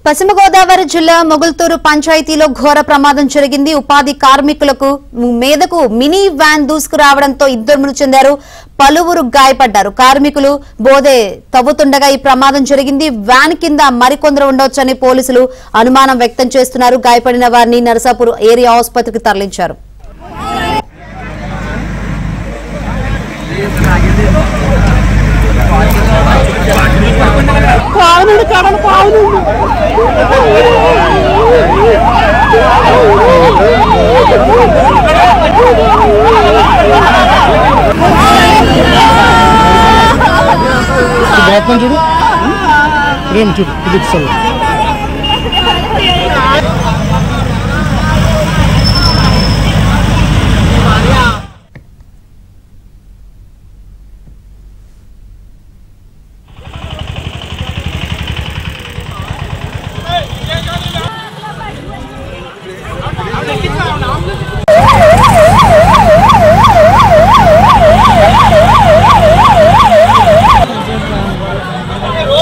పశ్చిమ గోదావరి జిల్లా మొగుల్తూరు పంచాయతీలో ఘోర ప్రమాదం జరిగింది. ఉపాధి కార్మికులకు మీదకు మినీ వ్యాన్ దూసుకురావడంతో ఇద్దరు మృతి చెందారు, పలువురు గాయపడ్డారు. కార్మికులు బోదే తవ్వుతుండగా ఈ ప్రమాదం జరిగింది. వ్యాన్ కింద మరికొందరు ఉండొచ్చని పోలీసులు అనుమానం వ్యక్తం చేస్తున్నారు. గాయపడిన వారిని నరసాపూర్ ఏరియా ఆసుపత్రికి తరలించారు. చూడు చూడు